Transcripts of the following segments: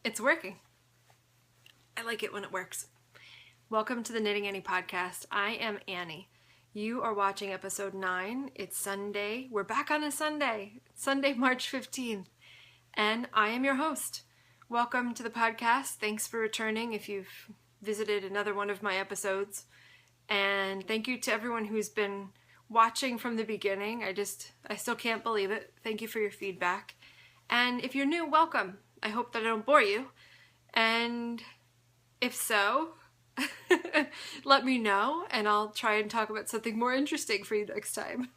It's working. I like it when it works. Welcome to the Knitting Annie podcast. I am Annie. You are watching episode 9. It's Sunday. We're back on a Sunday. It's Sunday, March 15th. And I am your host. Welcome to the podcast. Thanks for returning if you've visited another one of my episodes. And thank you to everyone who's been watching from the beginning. I still can't believe it. Thank you for your feedback. And if you're new, welcome. I hope that I don't bore you. And if so, let me know and I'll try and talk about something more interesting for you next time.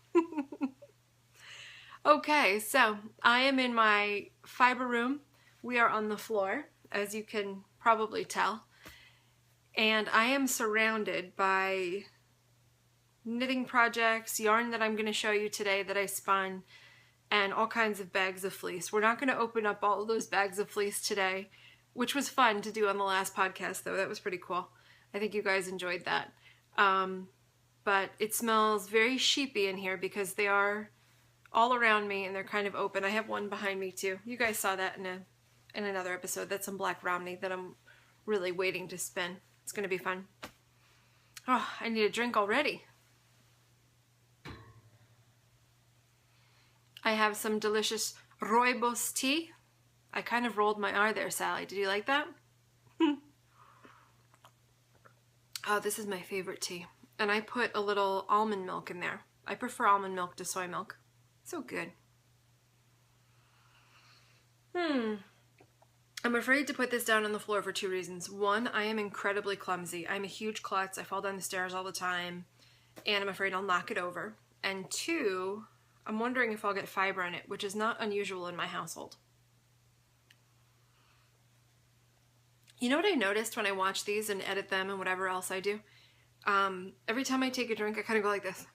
Okay, so I am in my fiber room. We are on the floor, as you can probably tell. And I am surrounded by knitting projects, yarn that I'm going to show you today that I spun, and all kinds of bags of fleece. We're not going to open up all of those bags of fleece today, which was fun to do on the last podcast, though. That was pretty cool. I think you guys enjoyed that. But it smells very sheepy in here because they are all around me and they're kind of open. I have one behind me too. You guys saw that in another episode. That's some Black Romney that I'm really waiting to spin. It's going to be fun. Oh, I need a drink already. I have some delicious rooibos tea. I kind of rolled my R there, Sally. Did you like that? Oh, this is my favorite tea. And I put a little almond milk in there. I prefer almond milk to soy milk. So good. I'm afraid to put this down on the floor for 2 reasons. One, I am incredibly clumsy. I'm a huge klutz. I fall down the stairs all the time. And I'm afraid I'll knock it over. And 2, I'm wondering if I'll get fiber in it, which is not unusual in my household. You know what I noticed when I watch these and edit them and whatever else I do? Every time I take a drink, I kind of go like this.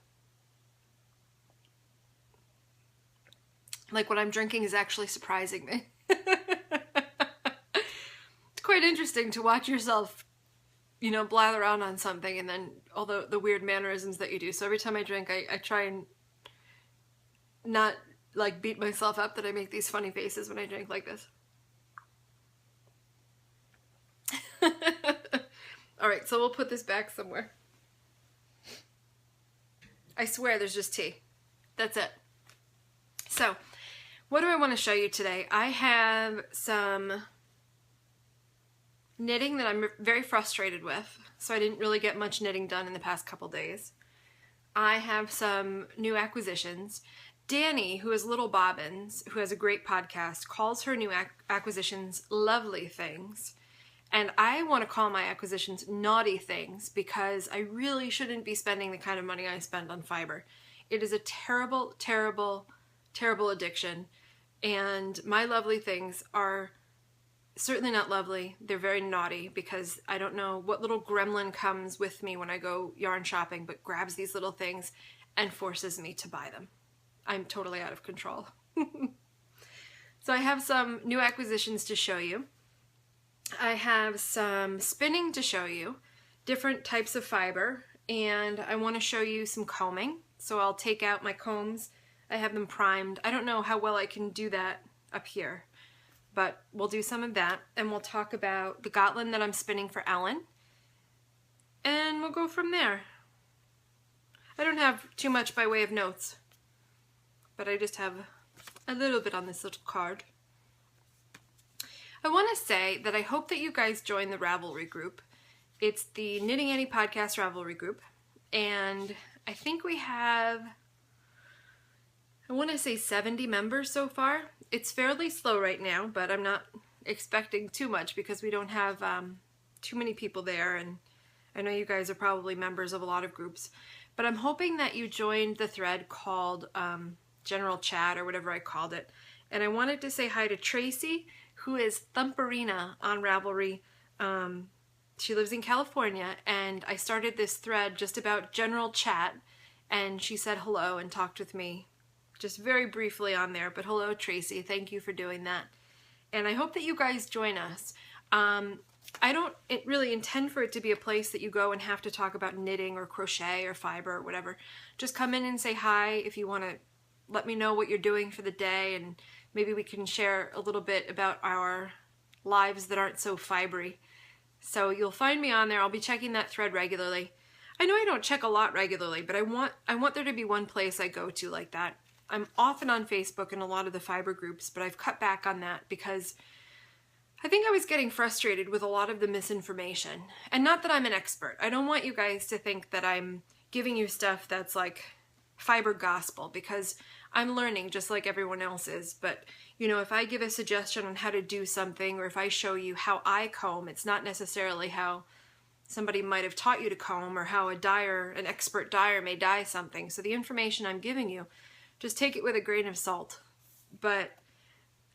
Like what I'm drinking is actually surprising me. It's quite interesting to watch yourself, blather around on something and then all the weird mannerisms that you do. So every time I drink, I try and not like beat myself up that I make these funny faces when I drink like this. All right, so we'll put this back somewhere. I swear there's just tea. That's it. So, what do I want to show you today? I have some knitting that I'm very frustrated with, so I didn't really get much knitting done in the past couple days. I have some new acquisitions. Danny, who is Little Bobbins, who has a great podcast, calls her new acquisitions lovely things. And I want to call my acquisitions naughty things because I really shouldn't be spending the kind of money I spend on fiber. It is a terrible, terrible, terrible addiction. And my lovely things are certainly not lovely. They're very naughty because I don't know what little gremlin comes with me when I go yarn shopping, but grabs these little things and forces me to buy them. I'm totally out of control. So I have some new acquisitions to show you. I have some spinning to show you, different types of fiber, and I want to show you some combing. So I'll take out my combs. I have them primed. I don't know how well I can do that up here, but we'll do some of that, and we'll talk about the Gotland that I'm spinning for Ellen, and we'll go from there. I don't have too much by way of notes, but I just have a little bit on this little card. I want to say that I hope that you guys join the Ravelry group. It's the Knitting Annie podcast Ravelry group, and I think we have, I want to say 70 members so far. It's fairly slow right now, but I'm not expecting too much because we don't have too many people there, and I know you guys are probably members of a lot of groups, but I'm hoping that you joined the thread called General Chat or whatever I called it. And I wanted to say hi to Tracy, who is Thumperina on Ravelry. She lives in California, and I started this thread just about general chat, and she said hello and talked with me just very briefly on there. But hello, Tracy. Thank you for doing that. And I hope that you guys join us. I don't really intend for it to be a place that you go and have to talk about knitting or crochet or fiber or whatever. Just come in and say hi if you want to let me know what you're doing for the day, and maybe we can share a little bit about our lives that aren't so fibery. So you'll find me on there. I'll be checking that thread regularly. I know I don't check a lot regularly, but I want there to be one place I go to like that. I'm often on Facebook and a lot of the fiber groups, but I've cut back on that because I think I was getting frustrated with a lot of the misinformation. And not that I'm an expert. I don't want you guys to think that I'm giving you stuff that's like fiber gospel, because I'm learning just like everyone else is. But, you know, if I give a suggestion on how to do something, or if I show you how I comb, it's not necessarily how somebody might have taught you to comb, or how an expert dyer may dye something. So the information I'm giving you, just take it with a grain of salt. But,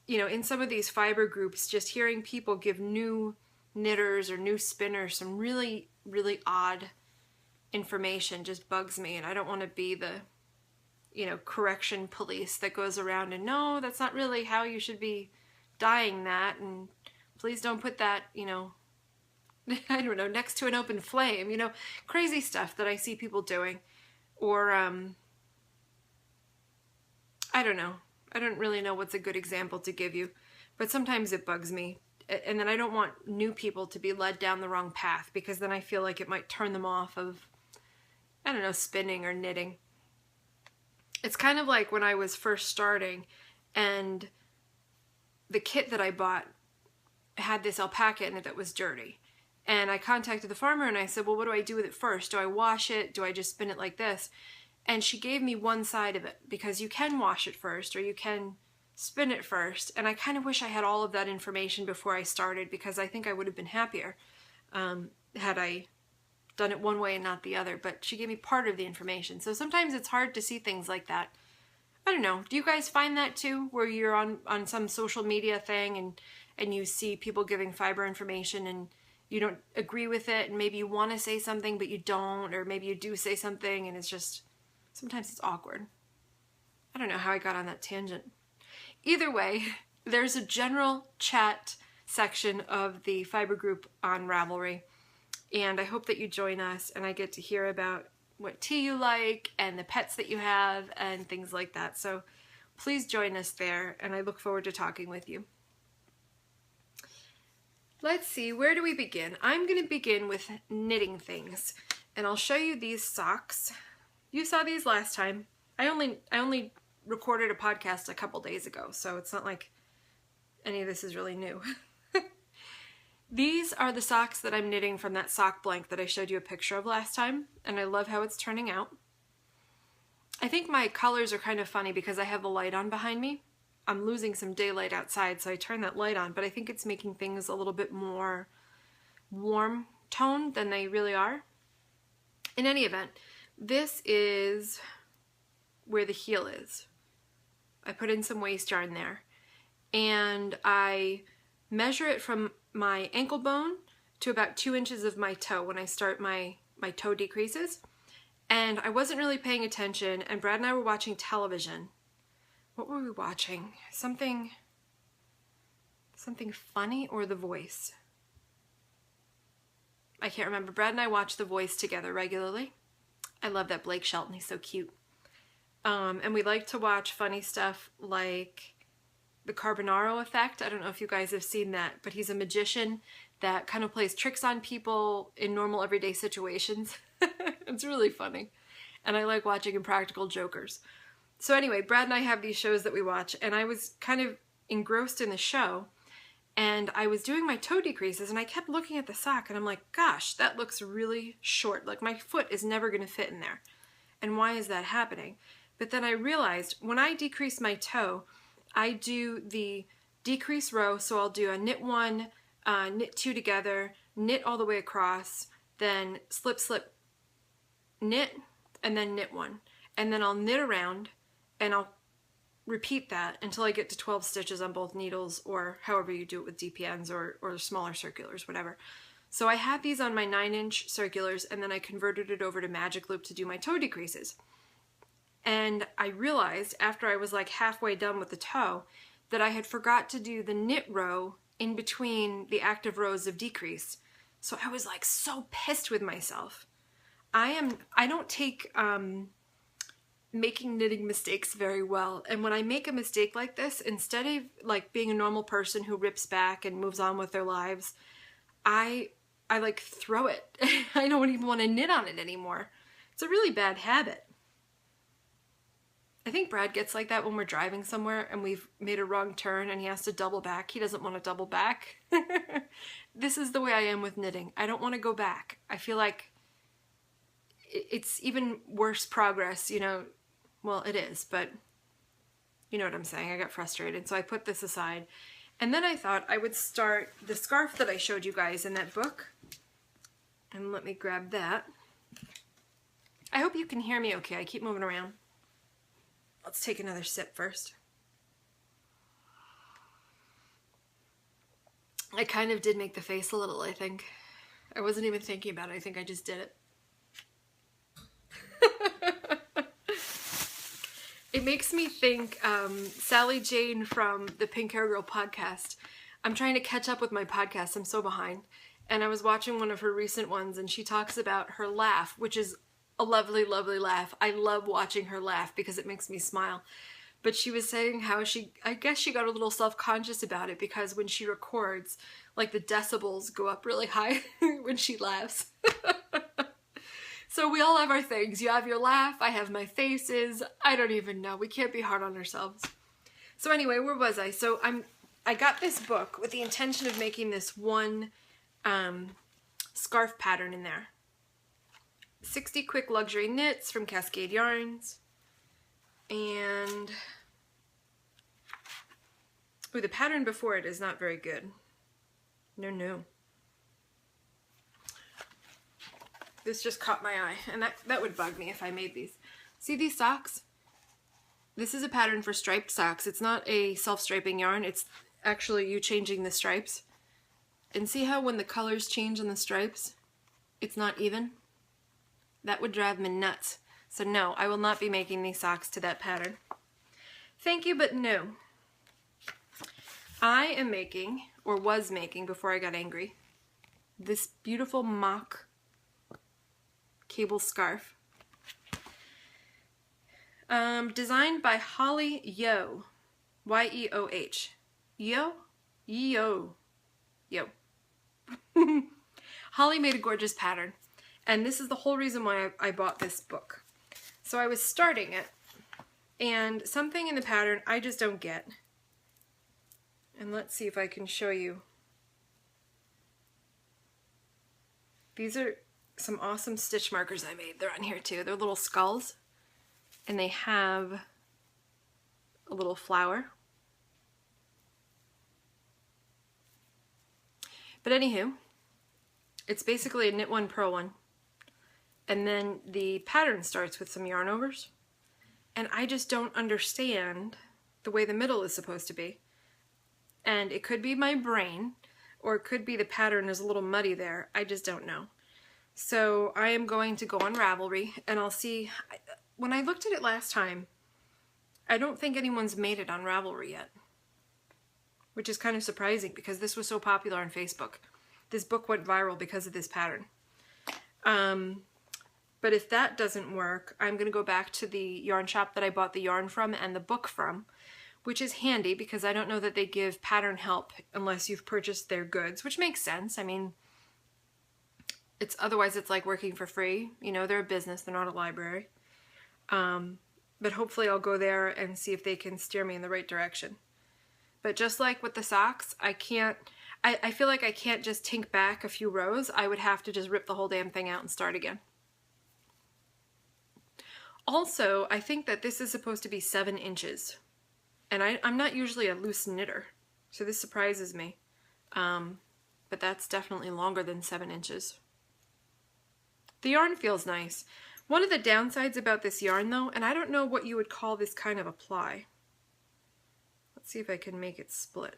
you know, in some of these fiber groups, just hearing people give new knitters or new spinners some really, really odd information just bugs me. And I don't want to be the, you know, correction police that goes around and, no, that's not really how you should be dyeing that. And please don't put that, you know, I don't know, next to an open flame, you know, crazy stuff that I see people doing. Or, I don't know. I don't really know what's a good example to give you, but sometimes it bugs me. And then I don't want new people to be led down the wrong path, because then I feel like it might turn them off of, I don't know, spinning or knitting. It's kind of like when I was first starting and the kit that I bought had this alpaca in it that was dirty. And I contacted the farmer and I said, well, what do I do with it first? Do I wash it? Do I just spin it like this? And she gave me one side of it, because you can wash it first or you can spin it first. And I kind of wish I had all of that information before I started, because I think I would have been happier had I done it one way and not the other. But she gave me part of the information. So sometimes it's hard to see things like that. I don't know. Do you guys find that too, where you're on some social media thing and you see people giving fiber information and you don't agree with it, and maybe you want to say something but you don't, or maybe you do say something and it's just, sometimes it's awkward. I don't know how I got on that tangent. Either way, there's a general chat section of the fiber group on Ravelry, and I hope that you join us and I get to hear about what tea you like and the pets that you have and things like that. So please join us there, and I look forward to talking with you. Let's see, where do we begin? I'm going to begin with knitting things, and I'll show you these socks. You saw these last time. I only recorded a podcast a couple days ago, so it's not like any of this is really new. These are the socks that I'm knitting from that sock blank that I showed you a picture of last time, and I love how it's turning out. I think my colors are kind of funny because I have the light on behind me. I'm losing some daylight outside, so I turned that light on, but I think it's making things a little bit more warm toned than they really are. In any event, this is where the heel is. I put in some waste yarn there, and I measure it from my ankle bone to about 2 inches of my toe when I start my toe decreases. And I wasn't really paying attention, and Brad and I were watching television. What were we watching? Something funny, or The Voice? I can't remember. Brad and I watch The Voice together regularly. I love that Blake Shelton. He's so cute. And we like to watch funny stuff like The Carbonaro Effect. I don't know if you guys have seen that, but he's a magician that kind of plays tricks on people in normal everyday situations. It's really funny. And I like watching Impractical Jokers. So anyway, Brad and I have these shows that we watch, and I was kind of engrossed in the show, and I was doing my toe decreases, and I kept looking at the sock, and I'm like, gosh, that looks really short. Like, my foot is never going to fit in there. And why is that happening? But then I realized when I decrease my toe, I do the decrease row, so I'll do a knit one, knit two together, knit all the way across, then slip, slip, knit, and then knit one. And then I'll knit around, and I'll repeat that until I get to 12 stitches on both needles, or however you do it with DPNs or smaller circulars, whatever. So I had these on my 9-inch circulars, and then I converted it over to Magic Loop to do my toe decreases. And I realized after I was like halfway done with the toe that I had forgot to do the knit row in between the active rows of decrease. So I was like so pissed with myself. I don't take making knitting mistakes very well. And when I make a mistake like this, instead of like being a normal person who rips back and moves on with their lives, I like throw it. I don't even want to knit on it anymore. It's a really bad habit. I think Brad gets like that when we're driving somewhere and we've made a wrong turn and he has to double back. He doesn't want to double back. This is the way I am with knitting. I don't want to go back. I feel like it's even worse progress, you know. Well, it is, but you know what I'm saying. I got frustrated, so I put this aside. And then I thought I would start the scarf that I showed you guys in that book. And let me grab that. I hope you can hear me okay. I keep moving around. Let's take another sip first. I kind of did make the face a little, I think. I wasn't even thinking about it. I think I just did it. It makes me think Sally Jane from the Pink Hair Girl podcast. I'm trying to catch up with my podcast. I'm so behind. And I was watching one of her recent ones and she talks about her laugh, which is a lovely, lovely laugh. I love watching her laugh because it makes me smile. But she was saying how I guess she got a little self-conscious about it because when she records, like the decibels go up really high when she laughs. So we all have our things. You have your laugh, I have my faces. I don't even know. We can't be hard on ourselves. So anyway, where was I? So I got this book with the intention of making this one scarf pattern in there. 60 Quick Luxury Knits from Cascade Yarns. And ooh, the pattern before it is not very good. No. This just caught my eye, and that would bug me if I made these. See these socks? This is a pattern for striped socks. It's not a self-striping yarn. It's actually you changing the stripes. And see how when the colors change on the stripes, it's not even? That would drive me nuts. So no, I will not be making these socks to that pattern. Thank you, but no. I am making, or was making before I got angry, this beautiful mock cable scarf. Designed by Holly Yeoh. Y-E-O-H. Yeoh? Yeoh. Holly made a gorgeous pattern. And this is the whole reason why I bought this book. So I was starting it, and something in the pattern I just don't get. And let's see if I can show you. These are some awesome stitch markers I made. They're on here too. They're little skulls, and they have a little flower. But anywho, it's basically a knit one, purl one. And then the pattern starts with some yarn overs. And I just don't understand the way the middle is supposed to be. And it could be my brain, or it could be the pattern is a little muddy there. I just don't know. So I am going to go on Ravelry, and I'll see. When I looked at it last time, I don't think anyone's made it on Ravelry yet. Which is kind of surprising because this was so popular on Facebook. This book went viral because of this pattern. But if that doesn't work, I'm going to go back to the yarn shop that I bought the yarn from and the book from, which is handy because I don't know that they give pattern help unless you've purchased their goods, which makes sense. I mean, otherwise it's like working for free. You know, they're a business, they're not a library. But hopefully I'll go there and see if they can steer me in the right direction. But just like with the socks, I feel like I can't just tink back a few rows. I would have to just rip the whole damn thing out and start again. Also, I think that this is supposed to be 7 inches. And I'm not usually a loose knitter, so this surprises me. But that's definitely longer than 7 inches. The yarn feels nice. One of the downsides about this yarn though, and I don't know what you would call this kind of a ply. Let's see if I can make it split.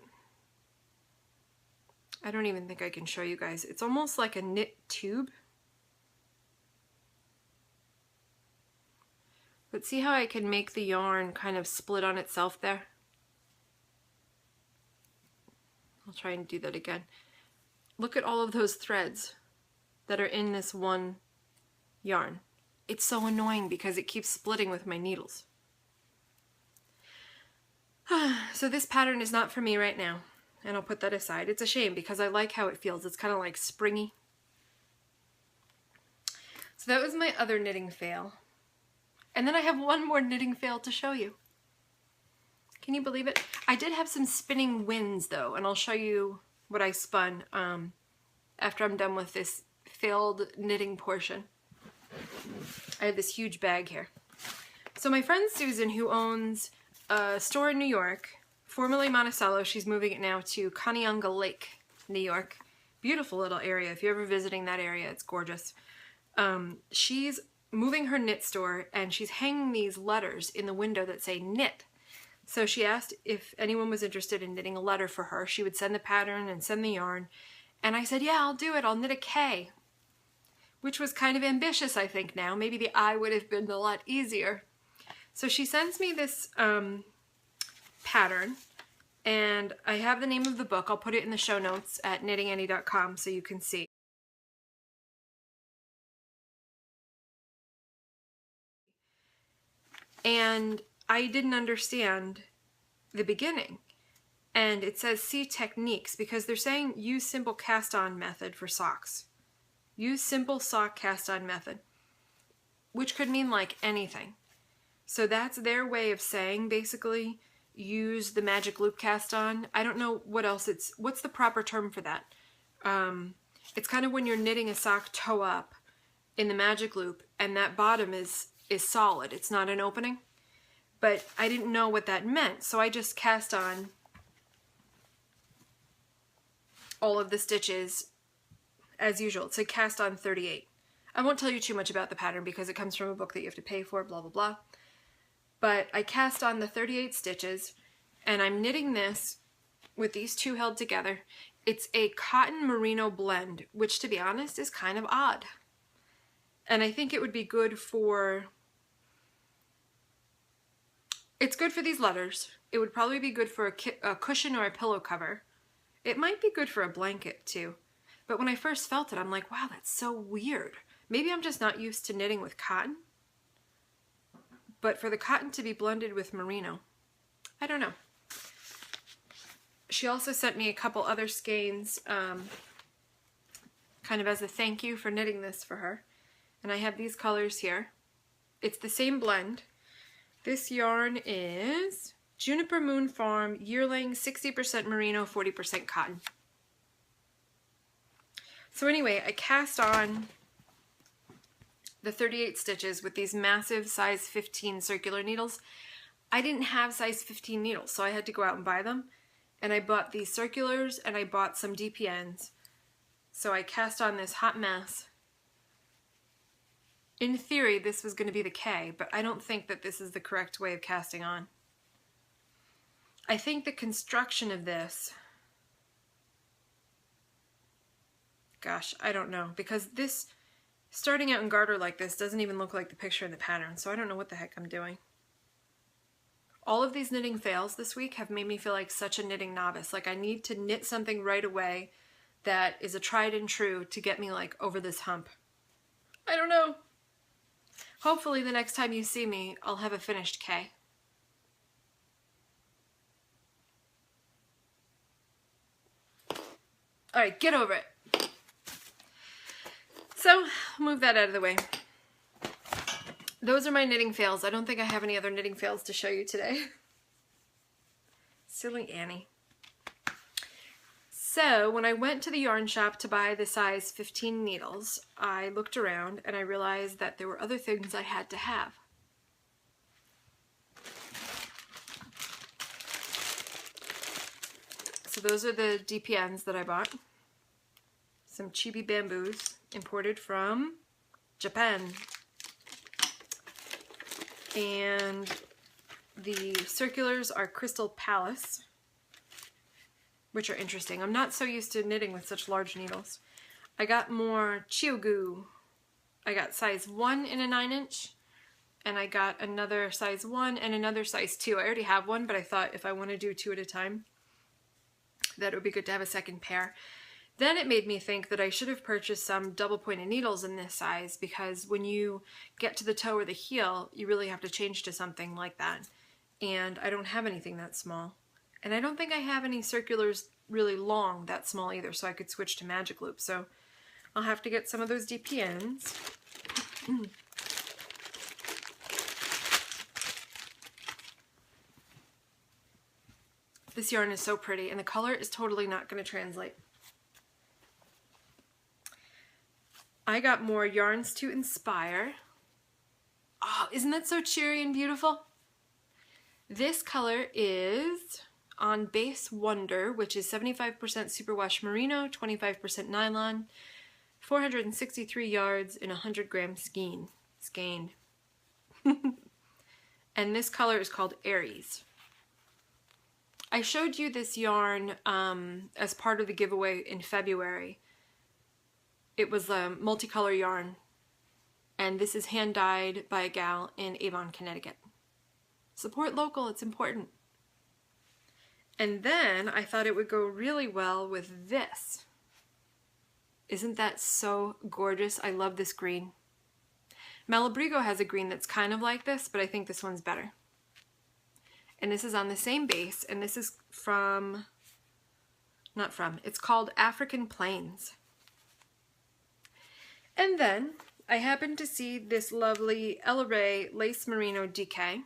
I don't even think I can show you guys. It's almost like a knit tube. But see how I can make the yarn kind of split on itself there? I'll try and do that again. Look at all of those threads that are in this one yarn. It's so annoying because it keeps splitting with my needles. So this pattern is not for me right now, and I'll put that aside. It's a shame because I like how it feels. It's kind of like springy. So that was my other knitting fail. And then I have one more knitting fail to show you. Can you believe it? I did have some spinning wins though, and I'll show you what I spun after I'm done with this failed knitting portion. I have this huge bag here. So my friend Susan, who owns a store in New York, formerly Monticello, she's moving it now to Conneaunga Lake, New York. Beautiful little area. If you're ever visiting that area, it's gorgeous. She's moving her knit store, and she's hanging these letters in the window that say knit. So she asked if anyone was interested in knitting a letter for her. She would send the pattern and send the yarn. And I said, yeah, I'll do it. I'll knit a K. Which was kind of ambitious, I think, now. Maybe the I would have been a lot easier. So she sends me this pattern, and I have the name of the book. I'll put it in the show notes at knittingannie.com so you can see. And I didn't understand the beginning. And it says see techniques because they're saying use simple cast on method for socks. Use simple sock cast on method, which could mean like anything. So that's their way of saying basically use the magic loop cast on. I don't know what else what's the proper term for that? It's kind of when you're knitting a sock toe up in the magic loop and that bottom is solid. It's not an opening. But I didn't know what that meant, so I just cast on all of the stitches as usual. It's a cast on 38. I won't tell you too much about the pattern because it comes from a book that you have to pay for, blah, blah, blah. But I cast on the 38 stitches, and I'm knitting this with these two held together. It's a cotton merino blend, which to be honest is kind of odd. And I think it would be good for... It's good for these letters. It would probably be good for a cushion or a pillow cover. It might be good for a blanket too. But when I first felt it, I'm like, wow, that's so weird. Maybe I'm just not used to knitting with cotton. But for the cotton to be blended with merino, I don't know. She also sent me a couple other skeins kind of as a thank you for knitting this for her. And I have these colors here. It's the same blend. This yarn is Juniper Moon Farm Yearling 60% merino, 40% cotton. So anyway, I cast on the 38 stitches with these massive size 15 circular needles. I didn't have size 15 needles, so I had to go out and buy them. And I bought these circulars and I bought some DPNs. So I cast on this hot mess. In theory, this was going to be the K, but I don't think that this is the correct way of casting on. I think the construction of this, gosh, I don't know, because this, starting out in garter like this doesn't even look like the picture in the pattern, so I don't know what the heck I'm doing. All of these knitting fails this week have made me feel like such a knitting novice. Like I need to knit something right away that is a tried and true to get me like over this hump. I don't know. Hopefully the next time you see me, I'll have a finished K. Alright, get over it. So, move that out of the way. Those are my knitting fails. I don't think I have any other knitting fails to show you today. Silly Annie. So when I went to the yarn shop to buy the size 15 needles, I looked around and I realized that there were other things I had to have. So those are the DPNs that I bought. Some chibi bamboos imported from Japan. And the circulars are Crystal Palace, which are interesting. I'm not so used to knitting with such large needles. I got more Chiyogu. I got size 1 in a 9-inch, and I got another size 1 and another size 2. I already have one, but I thought if I want to do 2 at a time, that it would be good to have a second pair. Then it made me think that I should have purchased some double pointed needles in this size, because when you get to the toe or the heel, you really have to change to something like that. And I don't have anything that small. And I don't think I have any circulars really long that small either, so I could switch to Magic Loop. So I'll have to get some of those DPNs. This yarn is so pretty, and the color is totally not going to translate. I got more Yarns to Inspire. Oh, isn't that so cheery and beautiful? This color is on Base Wonder, which is 75% superwash merino, 25% nylon, 463 yards in 100 gram skein. And this color is called Aries. I showed you this yarn as part of the giveaway in February. It was a multicolor yarn, and this is hand dyed by a gal in Avon, Connecticut. Support local, it's important. And then I thought it would go really well with this. Isn't that so gorgeous? I love this green. Malabrigo has a green that's kind of like this, but I think this one's better. And this is on the same base, and this is it's called African Plains. And then I happened to see this lovely Ella Rae Lace Merino DK,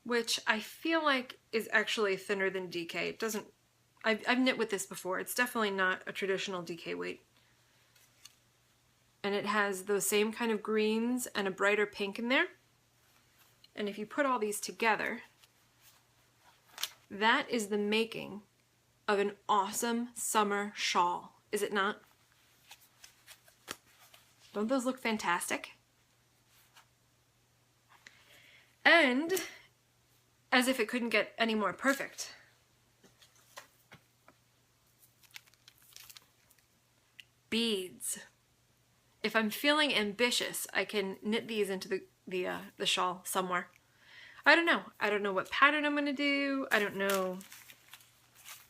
which I feel like is actually thinner than DK. It doesn't, I've knit with this before. It's definitely not a traditional DK weight. And it has those same kind of greens and a brighter pink in there. And if you put all these together, that is the making of an awesome summer shawl, is it not? Don't those look fantastic? And as if it couldn't get any more perfect, beads. If I'm feeling ambitious, I can knit these into the shawl somewhere. I don't know. I don't know what pattern I'm going to do. I don't know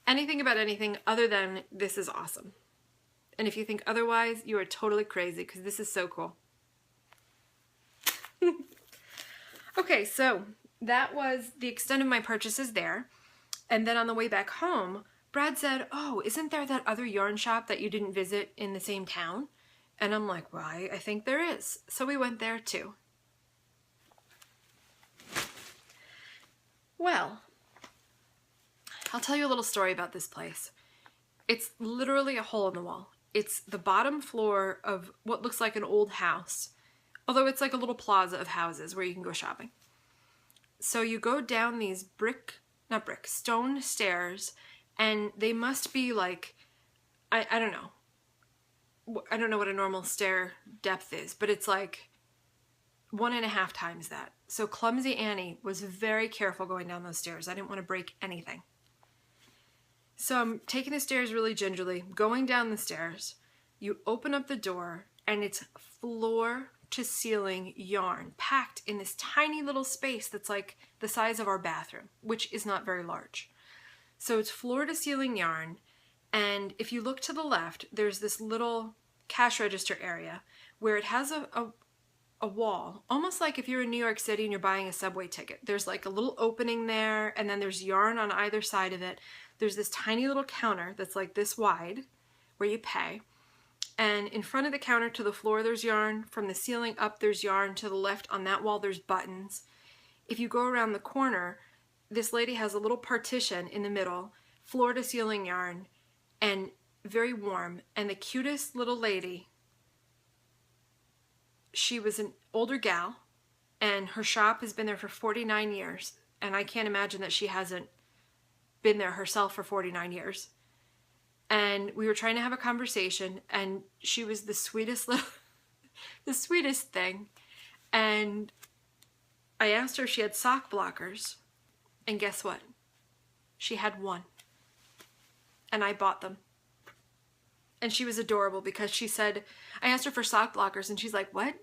anything about anything other than this is awesome. And if you think otherwise, you are totally crazy, because this is so cool. Okay, so that was the extent of my purchases there. And then on the way back home, Brad said, oh, isn't there that other yarn shop that you didn't visit in the same town? And I'm like, well, I think there is. So we went there too. Well, I'll tell you a little story about this place. It's literally a hole in the wall. It's the bottom floor of what looks like an old house, although it's like a little plaza of houses where you can go shopping. So you go down these stone stairs, and they must be like, I don't know. I don't know what a normal stair depth is, but it's like 1.5 times that. So Clumsy Annie was very careful going down those stairs. I didn't want to break anything. So I'm taking the stairs really gingerly, going down the stairs. You open up the door, and it's floor to ceiling yarn packed in this tiny little space that's like the size of our bathroom, which is not very large. So it's floor to ceiling yarn, and if you look to the left, there's this little cash register area where it has a wall, almost like if you're in New York City and you're buying a subway ticket. There's like a little opening there, and then there's yarn on either side of it. There's this tiny little counter that's like this wide where you pay. And in front of the counter to the floor, there's yarn. From the ceiling up, there's yarn. To the left on that wall, there's buttons. If you go around the corner, this lady has a little partition in the middle, floor to ceiling yarn, and very warm. And the cutest little lady, she was an older gal, and her shop has been there for 49 years. And I can't imagine that she hasn't been there herself for 49 years. And we were trying to have a conversation, and she was the sweetest little, the sweetest thing. And I asked her if she had sock blockers, and guess what? She had one. And I bought them. And she was adorable because she said, I asked her for sock blockers, and she's like, what?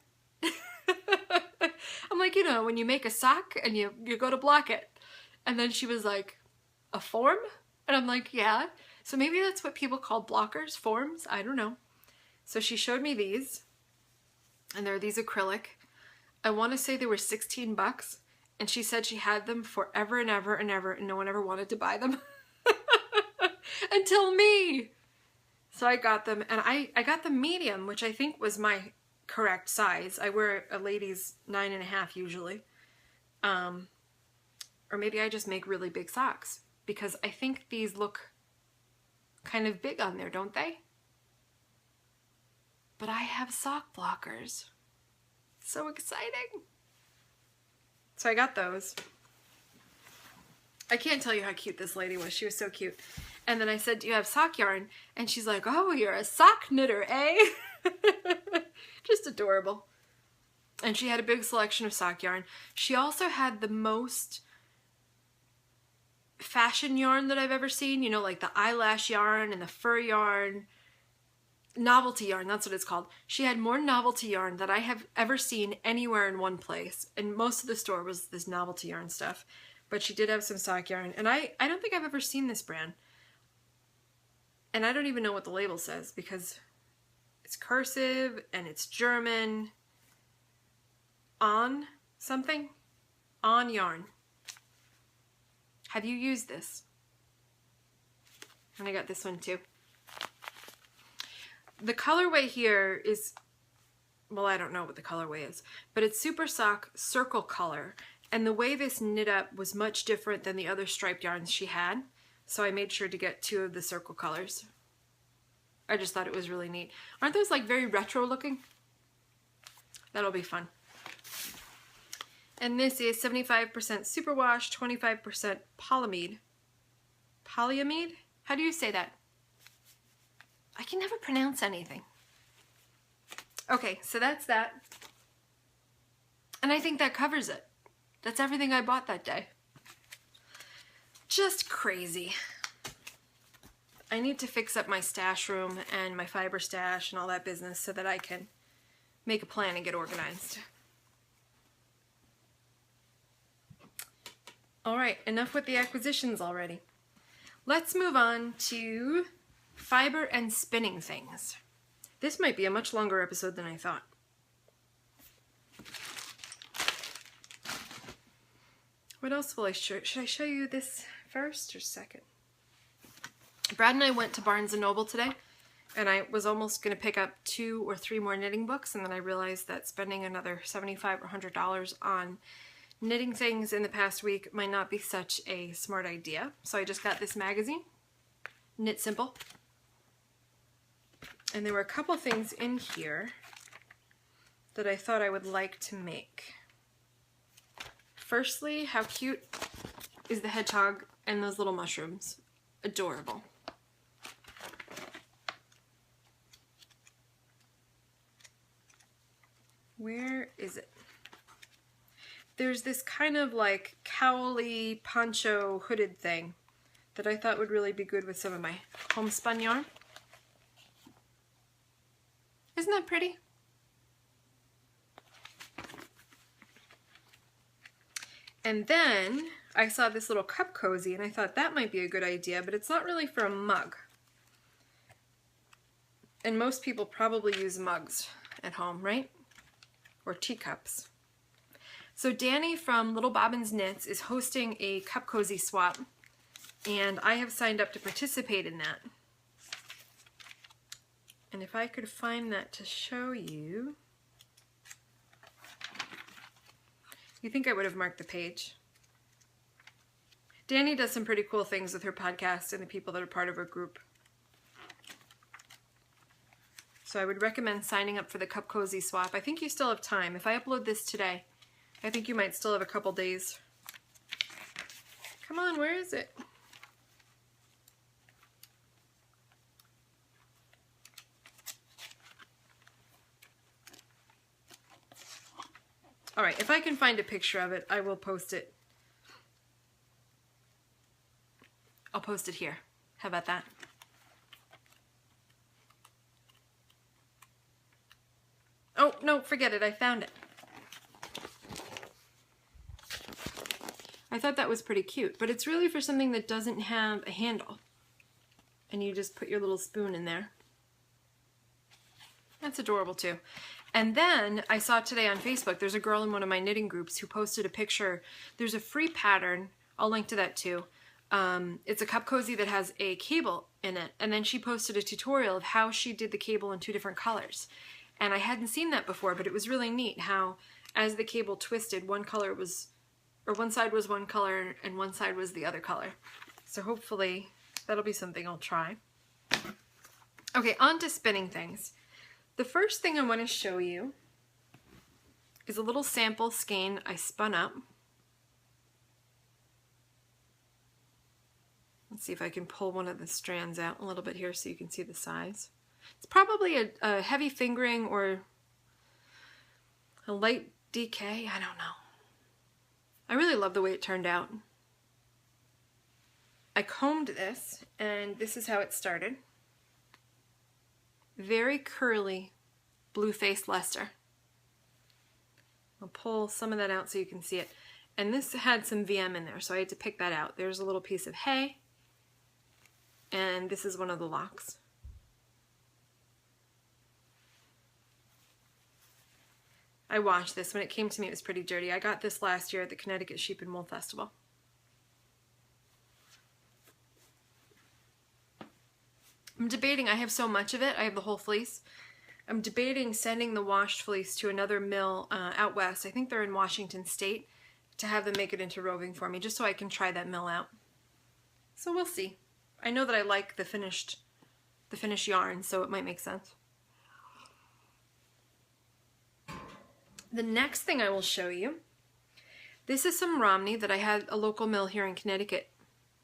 I'm like, you know, when you make a sock and you go to block it. And then she was like, a form? And I'm like, yeah. So maybe that's what people call blockers, forms, I don't know. So she showed me these, and they're these acrylic. I want to say they were 16 bucks, and she said she had them forever and ever and ever, and no one ever wanted to buy them. Until me! So I got them, and I got the medium, which I think was my correct size. I wear a lady's 9.5 usually. Or maybe I just make really big socks, because I think these look kind of big on there, don't they? But I have sock blockers. So exciting. So I got those. I can't tell you how cute this lady was. She was so cute. And then I said, do you have sock yarn? And she's like, oh, you're a sock knitter, eh? Just adorable. And she had a big selection of sock yarn. She also had the most fashion yarn that I've ever seen. You know, like the eyelash yarn and the fur yarn. Novelty yarn, that's what it's called. She had more novelty yarn that I have ever seen anywhere in one place. And most of the store was this novelty yarn stuff. But she did have some sock yarn. And I don't think I've ever seen this brand. And I don't even know what the label says because it's cursive and it's German. On something? On yarn. Have you used this? And I got this one too. The colorway here is, well, I don't know what the colorway is, but it's Super Sock Circle Color. And the way this knit up was much different than the other striped yarns she had. So I made sure to get 2 of the circle colors. I just thought it was really neat. Aren't those like very retro looking? That'll be fun. And this is 75% superwash, 25% polyamide. Polyamide? How do you say that? I can never pronounce anything. Okay, so that's that. And I think that covers it. That's everything I bought that day. Just crazy. I need to fix up my stash room and my fiber stash and all that business so that I can make a plan and get organized. All right, enough with the acquisitions already. Let's move on to fiber and spinning things. This might be a much longer episode than I thought. What else will I show? Should I show you this first or second? Brad and I went to Barnes & Noble today, and I was almost going to pick up 2 or 3 more knitting books, and then I realized that spending another $75 or $100 on knitting things in the past week might not be such a smart idea. So I just got this magazine, Knit Simple. And there were a couple things in here that I thought I would like to make. Firstly, how cute is the hedgehog and those little mushrooms? Adorable. Where is it? There's this kind of like cowly poncho hooded thing that I thought would really be good with some of my homespun yarn. Isn't that pretty? And then I saw this little cup cozy and I thought that might be a good idea, but it's not really for a mug. And most people probably use mugs at home, right? Or teacups. So Danny from Little Bobbins Knits is hosting a cup cozy swap, and I have signed up to participate in that. And if I could find that to show you, you think I would have marked the page. Danny does some pretty cool things with her podcast and the people that are part of her group. So I would recommend signing up for the Cup Cozy swap. I think you still have time. If I upload this today, I think you might still have a couple days. Come on, where is it? All right, if I can find a picture of it, I will post it. I'll post it here. How about that? Oh, no, forget it. I found it. I thought that was pretty cute, but it's really for something that doesn't have a handle. and you just put your little spoon in there. That's adorable too. And then I saw today on Facebook, there's a girl in one of my knitting groups who posted a picture. There's a free pattern. I'll link to that too. It's a cup cozy that has a cable in it. And then she posted a tutorial of how she did the cable in 2 different colors. And I hadn't seen that before, but it was really neat how as the cable twisted, one side was one color and one side was the other color. So hopefully that'll be something I'll try. Okay, on to spinning things. The first thing I want to show you is a little sample skein I spun up. Let's see if I can pull one of the strands out a little bit here so you can see the size. It's probably a heavy fingering or a light DK, I don't know. I really love the way it turned out. I combed this, and this is how it started. Very curly blue-faced Leicester. I'll pull some of that out so you can see it. And this had some VM in there, so I had to pick that out. There's a little piece of hay, and this is one of the locks. I washed this. When it came to me, it was pretty dirty. I got this last year at the Connecticut Sheep and Wool Festival. I'm debating, I have so much of it, I have the whole fleece. I'm debating sending the washed fleece to another mill out west, I think they're in Washington State, to have them make it into roving for me, just so I can try that mill out. So we'll see. I know that I like the finished yarn, so it might make sense. The next thing I will show you, this is some Romney that I had a local mill here in Connecticut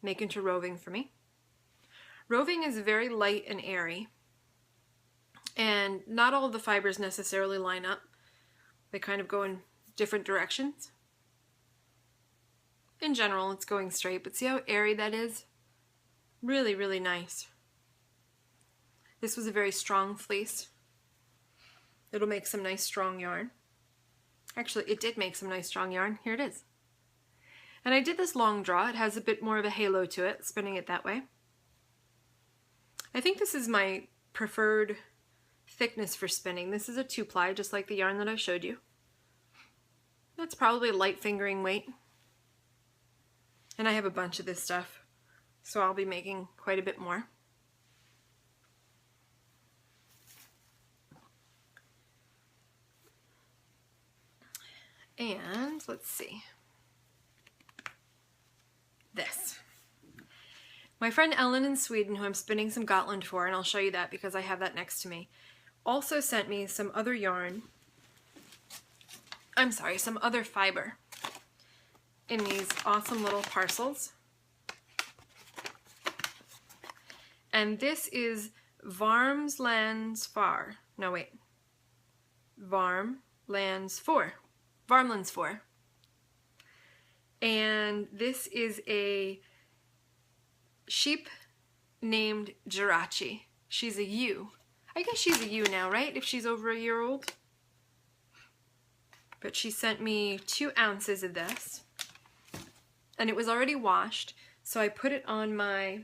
make into roving for me. Roving is very light and airy, and not all of the fibers necessarily line up. They kind of go in different directions. In general, it's going straight, but see how airy that is? Really, really nice. This was a very strong fleece. It'll make some nice strong yarn. Actually, it did make some nice strong yarn. Here it is. And I did this long draw. It has a bit more of a halo to it, spinning it that way. I think this is my preferred thickness for spinning. This is a 2-ply, just like the yarn that I showed you. That's probably a light fingering weight. And I have a bunch of this stuff, so I'll be making quite a bit more. And let's see. This. My friend Ellen in Sweden, who I'm spinning some Gotland for, and I'll show you that because I have that next to me, also sent me some other yarn. Some other fiber in these awesome little parcels. And this is Varmlandsfar. No, wait. Varmlandsfor. And this is a sheep named Jirachi. She's a ewe. I guess she's a ewe now, right? If she's over a year old. But she sent me 2 ounces of this. And it was already washed, so I put it on my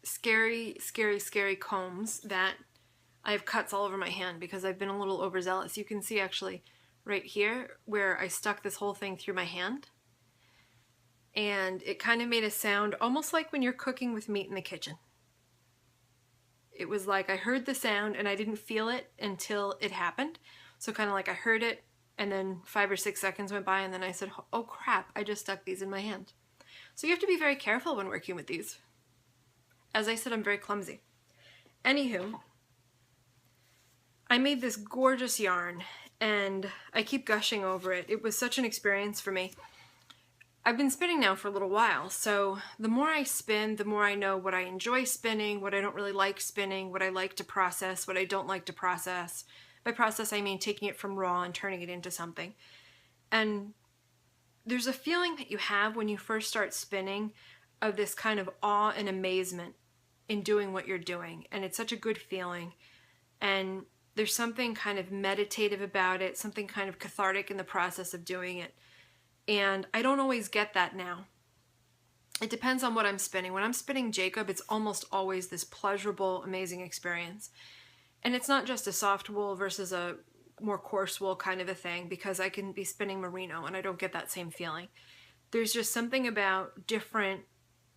scary combs that I have cuts all over my hand because I've been a little overzealous. You can see actually right here where I stuck this whole thing through my hand. And it kind of made a sound almost like when you're cooking with meat in the kitchen. It was like I heard the sound and I didn't feel it until it happened. So kind of like I heard it and then 5 or 6 seconds went by and then I said, oh crap, I just stuck these in my hand. So you have to be very careful when working with these. As I said, I'm very clumsy. Anywho, I made this gorgeous yarn and I keep gushing over it. It was such an experience for me. I've been spinning now for a little while, so the more I spin, the more I know what I enjoy spinning, what I don't really like spinning, what I like to process, what I don't like to process. By process, I mean taking it from raw and turning it into something. And there's a feeling that you have when you first start spinning of this kind of awe and amazement in doing what you're doing. And it's such a good feeling. And there's something kind of meditative about it, something kind of cathartic in the process of doing it. And I don't always get that now. It depends on what I'm spinning. When I'm spinning Jacob, it's almost always this pleasurable, amazing experience. And it's not just a soft wool versus a more coarse wool kind of a thing, because I can be spinning merino and I don't get that same feeling. There's just something about different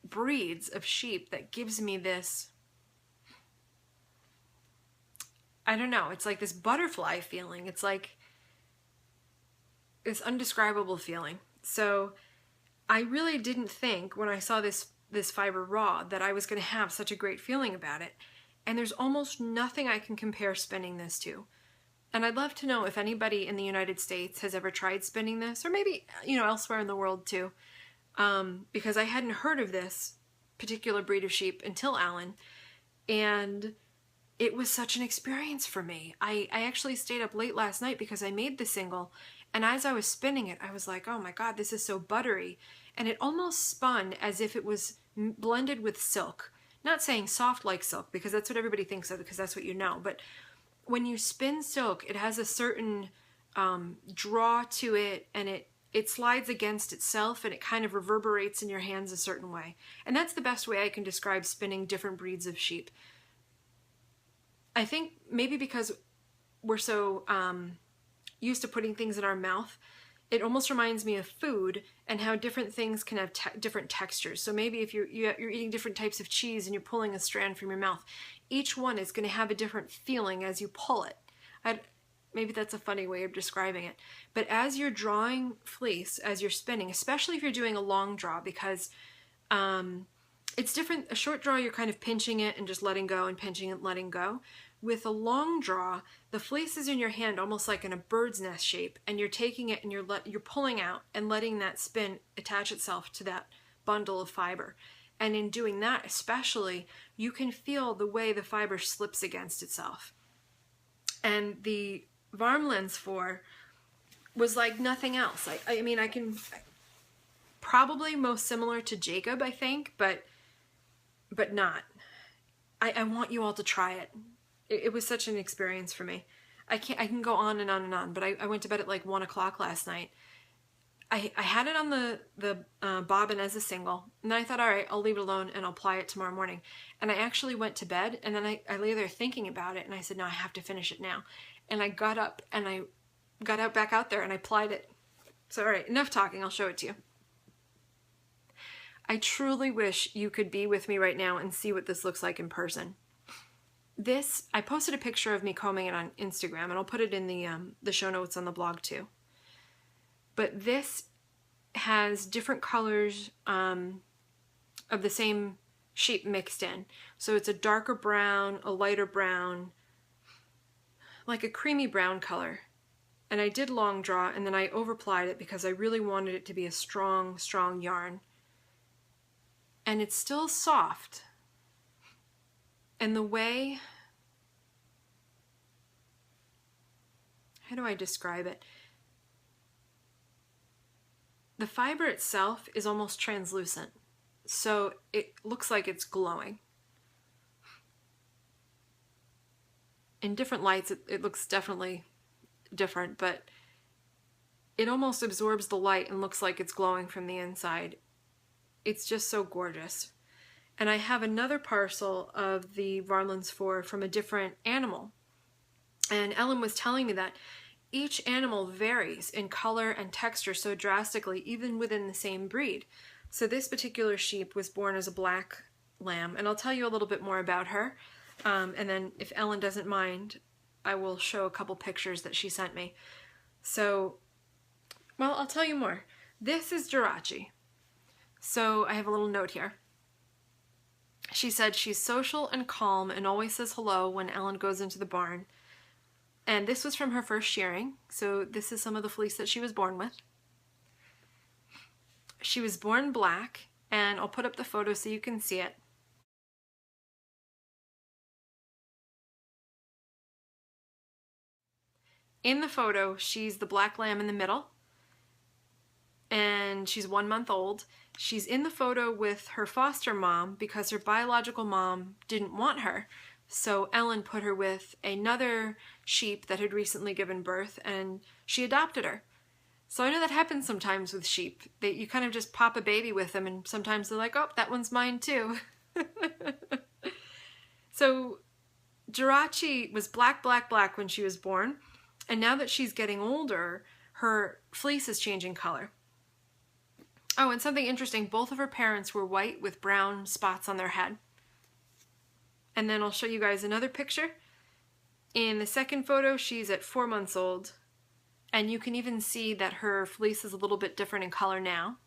breeds of sheep that gives me this, I don't know, it's like this butterfly feeling. It's like this undescribable feeling. So I really didn't think when I saw this fiber raw that I was going to have such a great feeling about it. And there's almost nothing I can compare spinning this to. And I'd love to know if anybody in the United States has ever tried spinning this, or maybe, elsewhere in the world too. Because I hadn't heard of this particular breed of sheep until Alan. And it was such an experience for me. I actually stayed up late last night because I made the single. And as I was spinning it, I was like, oh my God, this is so buttery. And it almost spun as if it was blended with silk. Not saying soft like silk, because that's what everybody thinks of, because that's what you know. But when you spin silk, it has a certain draw to it, and it slides against itself, and it kind of reverberates in your hands a certain way. And that's the best way I can describe spinning different breeds of sheep. I think maybe because we're so used to putting things in our mouth, it almost reminds me of food and how different things can have different textures. So maybe if you're eating different types of cheese and you're pulling a strand from your mouth, each one is going to have a different feeling as you pull it. Maybe that's a funny way of describing it. But as you're drawing fleece, as you're spinning, especially if you're doing a long draw, because it's different. A short draw, you're kind of pinching it and just letting go and pinching and letting go. With a long draw, the fleece is in your hand almost like in a bird's nest shape, and you're taking it and you're pulling out and letting that spin attach itself to that bundle of fiber. And in doing that especially, you can feel the way the fiber slips against itself. And the Varmlands 4 was like nothing else. I mean, I can probably most similar to Jacob, I think, but not. I want you all to try it. It was such an experience for me. I can go on and on and on, but I went to bed at like 1 o'clock last night. I had it on the bobbin as a single, and then I thought, all right, I'll leave it alone and I'll ply it tomorrow morning. And I actually went to bed, and then I lay there thinking about it, and I said, no, I have to finish it now. And I got up and I got back out there and I plied it. So, all right, enough talking, I'll show it to you. I truly wish you could be with me right now and see what this looks like in person. I posted a picture of me combing it on Instagram, and I'll put it in the show notes on the blog too. But this has different colors of the same sheep mixed in. So it's a darker brown, a lighter brown, like a creamy brown color. And I did long draw, and then I overplied it because I really wanted it to be a strong, strong yarn. And it's still soft. And the way, how do I describe it? The fiber itself is almost translucent, so it looks like it's glowing. In different lights, it looks definitely different, but it almost absorbs the light and looks like it's glowing from the inside. It's just so gorgeous. And I have another parcel of the Varmlands 4 from a different animal. And Ellen was telling me that each animal varies in color and texture so drastically, even within the same breed. So this particular sheep was born as a black lamb, and I'll tell you a little bit more about her. And then if Ellen doesn't mind, I will show a couple pictures that she sent me. So, well, I'll tell you more. This is Jirachi. So I have a little note here. She said she's social and calm and always says hello when Ellen goes into the barn. And this was from her first shearing, so this is some of the fleece that she was born with. She was born black, and I'll put up the photo so you can see it. In the photo, she's the black lamb in the middle, and she's 1 month old. She's in the photo with her foster mom because her biological mom didn't want her. So Ellen put her with another sheep that had recently given birth, and she adopted her. So I know that happens sometimes with sheep. You kind of just pop a baby with them, and sometimes they're like, oh, that one's mine too. So Jirachi was black, black, black when she was born. And now that she's getting older, her fleece is changing color. Oh, and something interesting, both of her parents were white with brown spots on their head. And then I'll show you guys another picture. In the second photo, she's at 4 months old. And you can even see that her fleece is a little bit different in color now.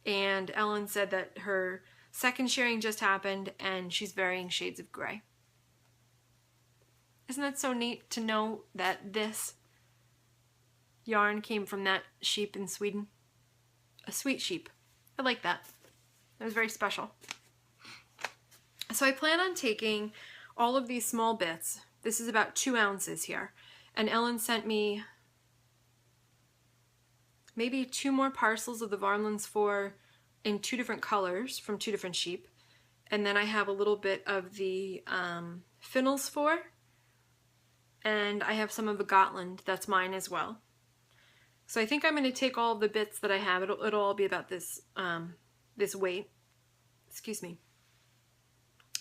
And Ellen said that her second shearing just happened and she's varying shades of gray. Isn't that so neat to know that this yarn came from that sheep in Sweden? A sweet sheep. I like that. It was very special. So I plan on taking all of these small bits. This is about 2 ounces here. And Ellen sent me maybe 2 more parcels of the Varmlands 4 in 2 different colors from 2 different sheep. And then I have a little bit of the Finnels 4. And I have some of the Gotland, that's mine as well. So I think I'm going to take all of the bits that I have. It'll all be about this, this weight. Excuse me.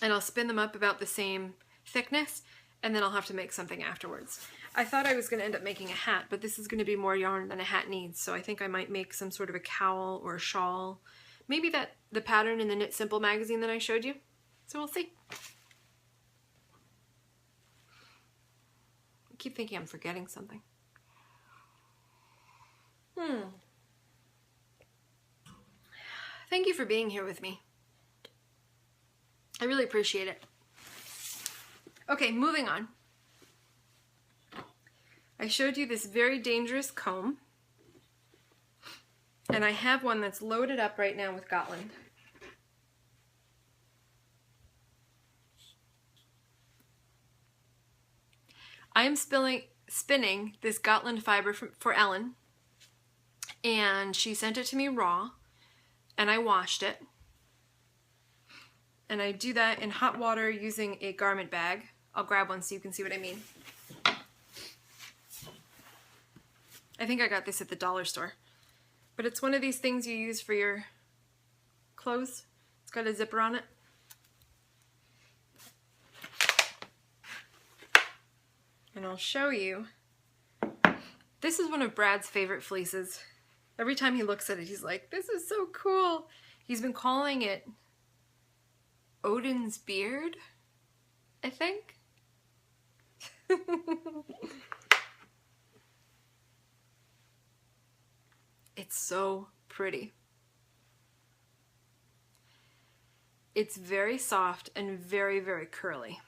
And I'll spin them up about the same thickness, and then I'll have to make something afterwards. I thought I was going to end up making a hat, but this is going to be more yarn than a hat needs, so I think I might make some sort of a cowl or a shawl. Maybe the pattern in the Knit Simple magazine that I showed you. So we'll see. I keep thinking I'm forgetting something. Thank you for being here with me. I really appreciate it. Okay, moving on. I showed you this very dangerous comb. And I have one that's loaded up right now with Gotland. I am spinning this Gotland fiber for Ellen. And she sent it to me raw. And I washed it. And I do that in hot water using a garment bag. I'll grab one so you can see what I mean. I think I got this at the dollar store. But it's one of these things you use for your clothes. It's got a zipper on it. And I'll show you. This is one of Brad's favorite fleeces. Every time he looks at it, he's like, this is so cool. He's been calling it Odin's beard, I think. It's so pretty. It's very soft and very, very curly.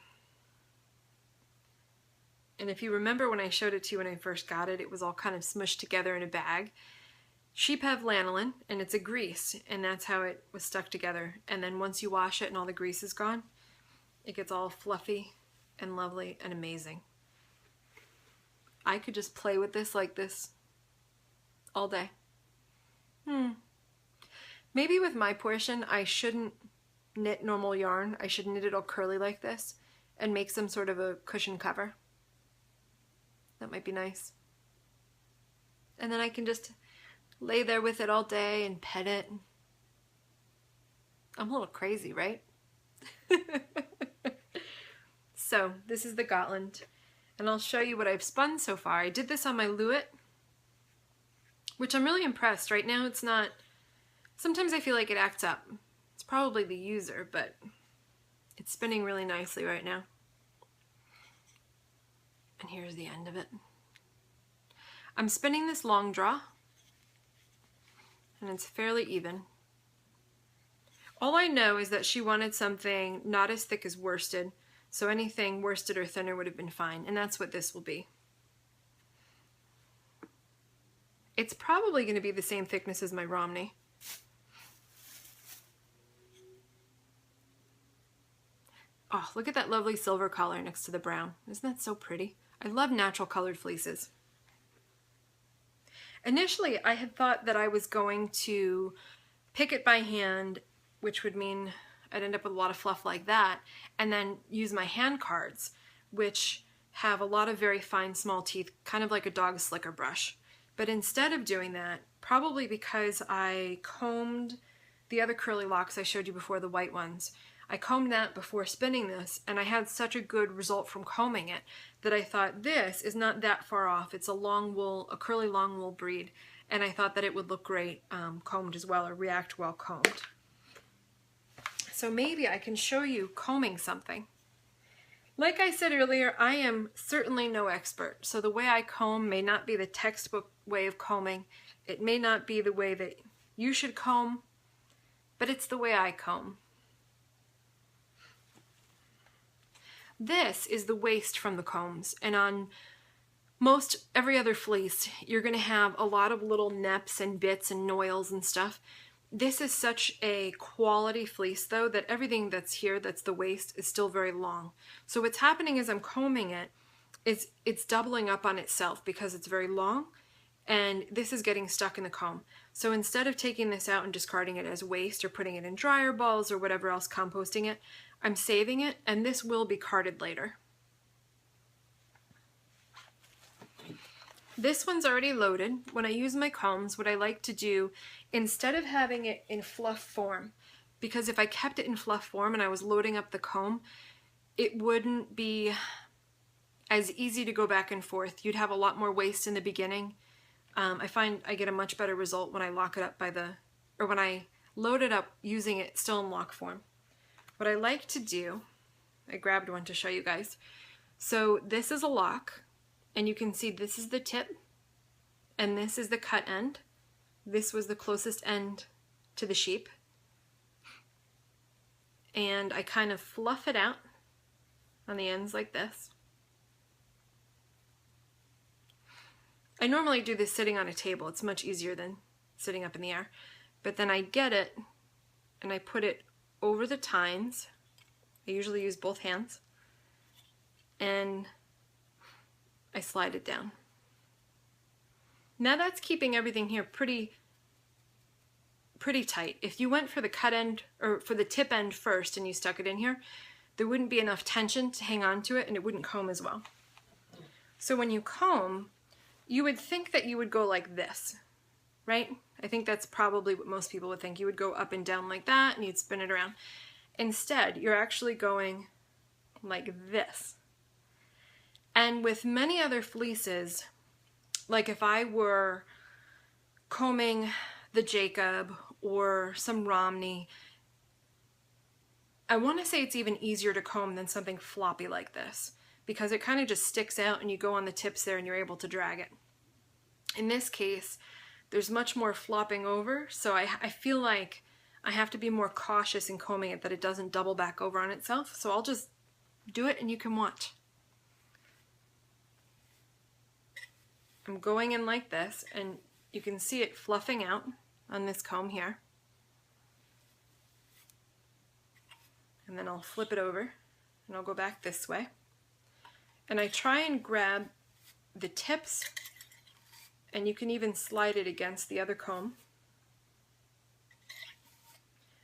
And if you remember when I showed it to you when I first got it, it was all kind of smushed together in a bag. Sheep have lanolin, and it's a grease, and that's how it was stuck together. And then once you wash it and all the grease is gone, it gets all fluffy and lovely and amazing. I could just play with this like this all day. Maybe with my portion, I shouldn't knit normal yarn. I should knit it all curly like this and make some sort of a cushion cover. That might be nice. And then I can just lay there with it all day and pet it. I'm a little crazy, right? So this is the Gotland, and I'll show you what I've spun so far. I did this on my Luit, which I'm really impressed. Right now it's not, sometimes I feel like it acts up. It's probably the user, but it's spinning really nicely right now. And here's the end of it. I'm spinning this long draw, and it's fairly even. All I know is that she wanted something not as thick as worsted, so anything worsted or thinner would have been fine, and that's what this will be. It's probably going to be the same thickness as my Romney. Oh, look at that lovely silver color next to the brown. Isn't that so pretty? I love natural colored fleeces. Initially, I had thought that I was going to pick it by hand, which would mean I'd end up with a lot of fluff like that, and then use my hand cards, which have a lot of very fine small teeth, kind of like a dog slicker brush. But instead of doing that, probably because I combed the other curly locks I showed you before, the white ones, I combed that before spinning this, and I had such a good result from combing it that I thought this is not that far off. It's a long wool, a curly long wool breed, and I thought that it would look great combed as well, or react well combed. So maybe I can show you combing something. Like I said earlier, I am certainly no expert, so the way I comb may not be the textbook way of combing. It may not be the way that you should comb, but it's the way I comb. This is the waste from the combs, and on most every other fleece, you're going to have a lot of little neps and bits and noils and stuff. This is such a quality fleece, though, that everything that's here, that's the waste, is still very long. So what's happening as I'm combing it is it's doubling up on itself because it's very long, and this is getting stuck in the comb. So instead of taking this out and discarding it as waste or putting it in dryer balls or whatever else, composting it, I'm saving it, and this will be carded later. This one's already loaded. When I use my combs, what I like to do, instead of having it in fluff form, because if I kept it in fluff form and I was loading up the comb, it wouldn't be as easy to go back and forth. You'd have a lot more waste in the beginning. I find I get a much better result when I lock it up or when I load it up using it still in lock form. What I like to do, I grabbed one to show you guys. So this is a lock, and you can see this is the tip, and this is the cut end. This was the closest end to the sheep. And I kind of fluff it out on the ends like this. I normally do this sitting on a table. It's much easier than sitting up in the air. But then I get it, and I put it over the tines. I usually use both hands. And I slide it down. Now that's keeping everything here pretty tight. If you went for the cut end, or for the tip end first, and you stuck it in here, there wouldn't be enough tension to hang on to it, and it wouldn't comb as well. So when you comb, you would think that you would go like this, right? I think that's probably what most people would think. You would go up and down like that, and you'd spin it around. Instead, you're actually going like this. And with many other fleeces, like if I were combing the Jacob or some Romney, I want to say it's even easier to comb than something floppy like this, because it kind of just sticks out and you go on the tips there and you're able to drag it. In this case, there's much more flopping over, so I feel like I have to be more cautious in combing it that it doesn't double back over on itself. So I'll just do it and you can watch. I'm going in like this, and you can see it fluffing out on this comb here. And then I'll flip it over, and I'll go back this way. And I try and grab the tips, and you can even slide it against the other comb.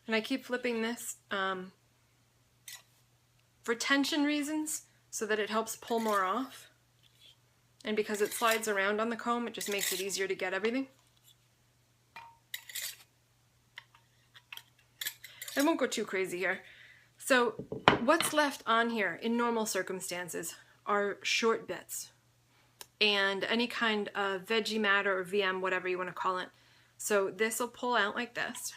And I keep flipping this for tension reasons, so that it helps pull more off. And because it slides around on the comb, it just makes it easier to get everything. I won't go too crazy here. So what's left on here in normal circumstances are short bits and any kind of veggie matter or VM, whatever you want to call it. So this will pull out like this.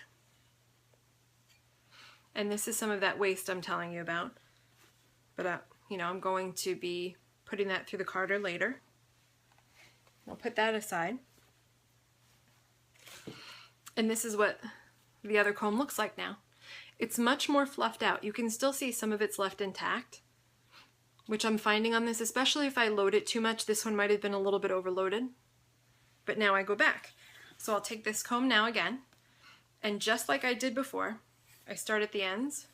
And this is some of that waste I'm telling you about. But, you know, I'm going to be putting that through the carder later. I'll put that aside. And this is what the other comb looks like now. It's much more fluffed out. You can still see some of it's left intact, which I'm finding on this, especially if I load it too much. This one might have been a little bit overloaded, but now I go back. So I'll take this comb now again, and just like I did before, I start at the ends,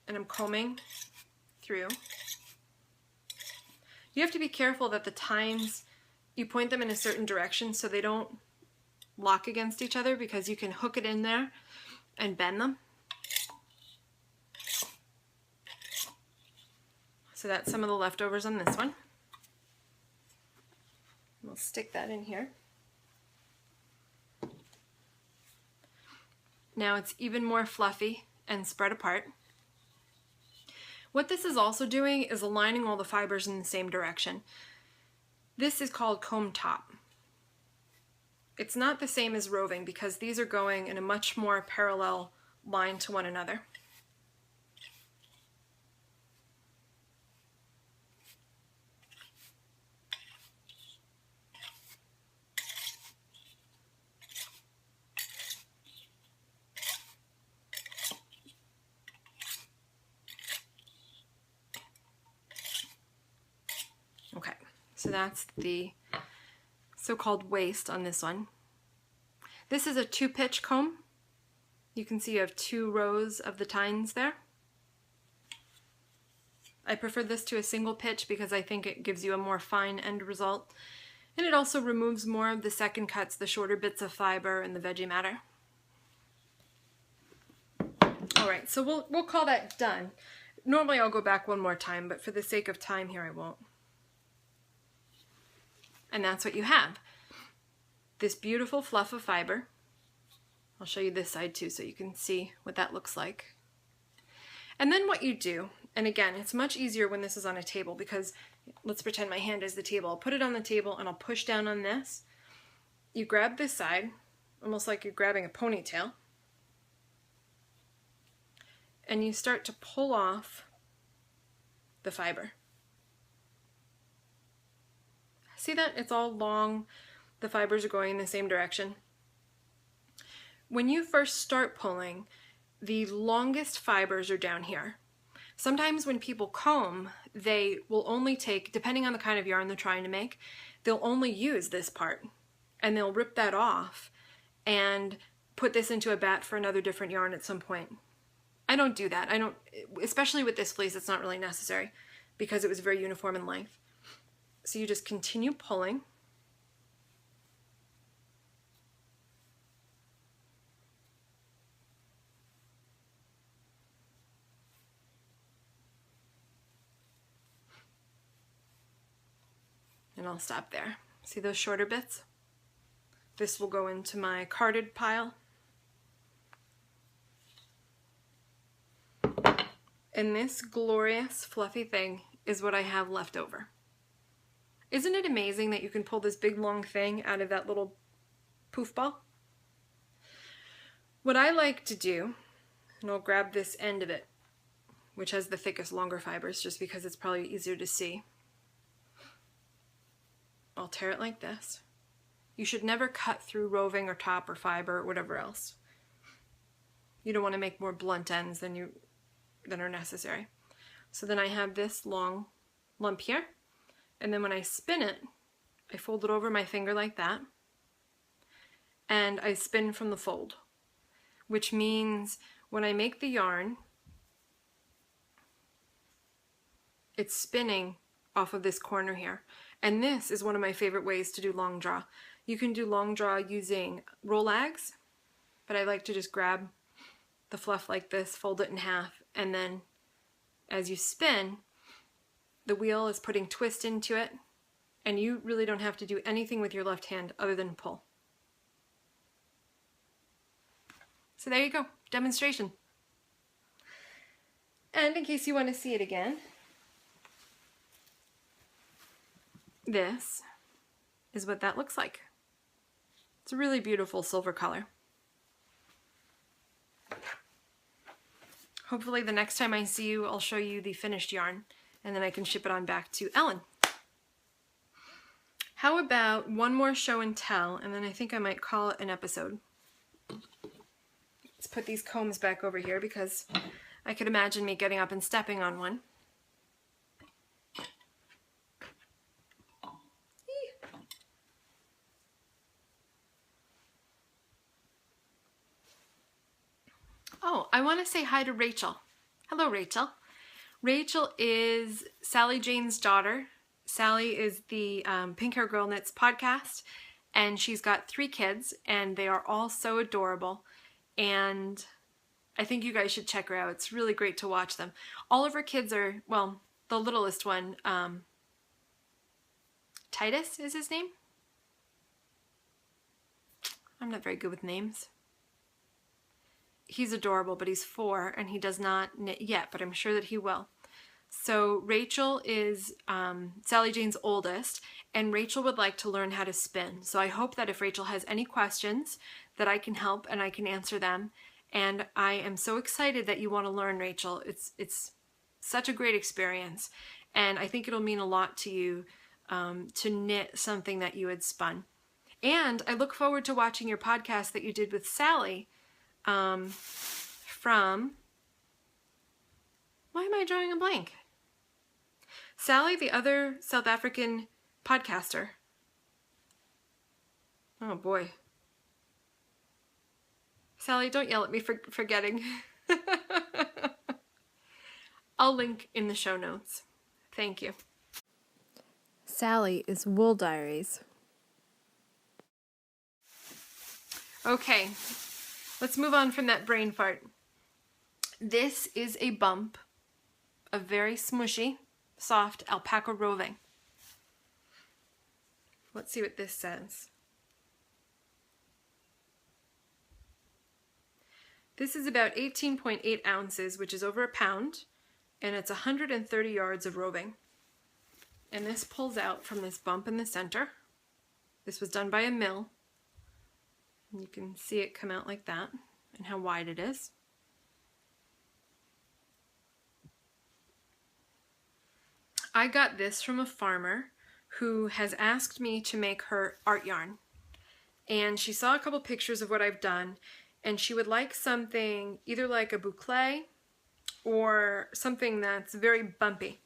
and I'm combing through. You have to be careful that the tines, you point them in a certain direction so they don't lock against each other because you can hook it in there and bend them. So that's some of the leftovers on this one. We'll stick that in here. Now it's even more fluffy and spread apart. What this is also doing is aligning all the fibers in the same direction. This is called comb top. It's not the same as roving because these are going in a much more parallel line to one another. Okay, so that's the so-called waist on this one. This is a 2-pitch comb. You can see you have 2 rows of the tines there. I prefer this to a single pitch because I think it gives you a more fine end result. And it also removes more of the second cuts, the shorter bits of fiber and the veggie matter. All right, so we'll call that done. Normally I'll go back one more time, but for the sake of time here I won't. And that's what you have. This beautiful fluff of fiber. I'll show you this side too so you can see what that looks like. And then what you do, and again, it's much easier when this is on a table because let's pretend my hand is the table. I'll put it on the table and I'll push down on this. You grab this side, almost like you're grabbing a ponytail, and you start to pull off the fiber. See that? It's all long. The fibers are going in the same direction. When you first start pulling, the longest fibers are down here. Sometimes when people comb, they will only take, depending on the kind of yarn they're trying to make, they'll only use this part and they'll rip that off and put this into a bat for another different yarn at some point. I don't do that. I don't, especially with this fleece, it's not really necessary because it was very uniform in length. So you just continue pulling. And I'll stop there. See those shorter bits? This will go into my carded pile. And this glorious fluffy thing is what I have left over. Isn't it amazing that you can pull this big long thing out of that little poof ball? What I like to do, and I'll grab this end of it, which has the thickest, longer fibers, just because it's probably easier to see. I'll tear it like this. You should never cut through roving or top or fiber or whatever else. You don't want to make more blunt ends than are necessary. So then I have this long lump here. And then when I spin it, I fold it over my finger like that, and I spin from the fold, which means when I make the yarn, it's spinning off of this corner here. And this is one of my favorite ways to do long draw. You can do long draw using Rollags, but I like to just grab the fluff like this, fold it in half, and then as you spin, the wheel is putting twist into it, and you really don't have to do anything with your left hand other than pull. So there you go, demonstration. And in case you want to see it again, this is what that looks like. It's a really beautiful silver color. Hopefully the next time I see you, I'll show you the finished yarn, and then I can ship it on back to Ellen. How about one more show and tell, and then I think I might call it an episode. Let's put these combs back over here because I could imagine me getting up and stepping on one. Oh, I want to say hi to Rachel. Hello, Rachel. Rachel is Sally Jane's daughter. Sally is the Pink Hair Girl Knits podcast, and she's got 3 kids, and they are all so adorable, and I think you guys should check her out. It's really great to watch them. All of her kids are, well, the littlest one, Titus is his name? I'm not very good with names. He's adorable, but he's 4, and he does not knit yet, but I'm sure that he will. So Rachel is Sally Jane's oldest, and Rachel would like to learn how to spin. So I hope that if Rachel has any questions, that I can help and I can answer them. And I am so excited that you want to learn, Rachel. It's such a great experience, and I think it'll mean a lot to you to knit something that you had spun. And I look forward to watching your podcast that you did with Sally from... Why am I drawing a blank? Sally, the other South African podcaster. Oh boy. Sally, don't yell at me for forgetting. I'll link in the show notes. Thank you. Sally is Wool Diaries. Okay, let's move on from that brain fart. This is a bump of very smushy, soft alpaca roving. Let's see what this says. This is about 18.8 ounces, which is over a pound, and it's 130 yards of roving. And this pulls out from this bump in the center. This was done by a mill. And you can see it come out like that, and how wide it is. I got this from a farmer who has asked me to make her art yarn. And she saw a couple pictures of what I've done, and she would like something either like a boucle or something that's very bumpy.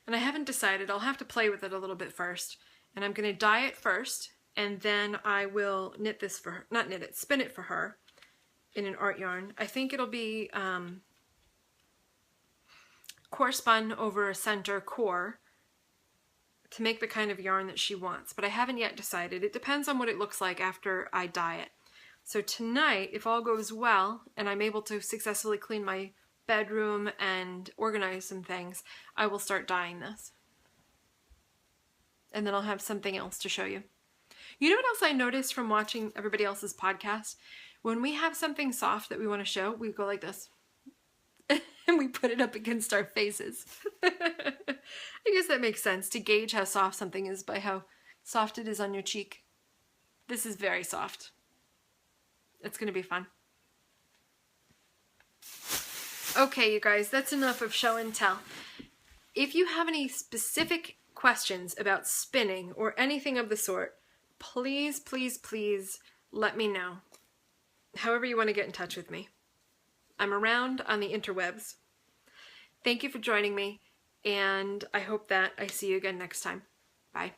And I haven't decided. I'll have to play with it a little bit first. And I'm going to dye it first, and then I will knit this for her. Not knit it, spin it for her in an art yarn. I think it'll be core spun over a center core to make the kind of yarn that she wants. But I haven't yet decided. It depends on what it looks like after I dye it. So tonight, if all goes well, and I'm able to successfully clean my bedroom and organize some things, I will start dyeing this. And then I'll have something else to show you. You know what else I noticed from watching everybody else's podcast? When we have something soft that we want to show, we go like this. And we put it up against our faces. I guess that makes sense, to gauge how soft something is by how soft it is on your cheek. This is very soft. It's going to be fun. Okay, you guys, that's enough of show and tell. If you have any specific questions about spinning or anything of the sort, please, please, please let me know. However you want to get in touch with me. I'm around on the interwebs. Thank you for joining me, and I hope that I see you again next time. Bye.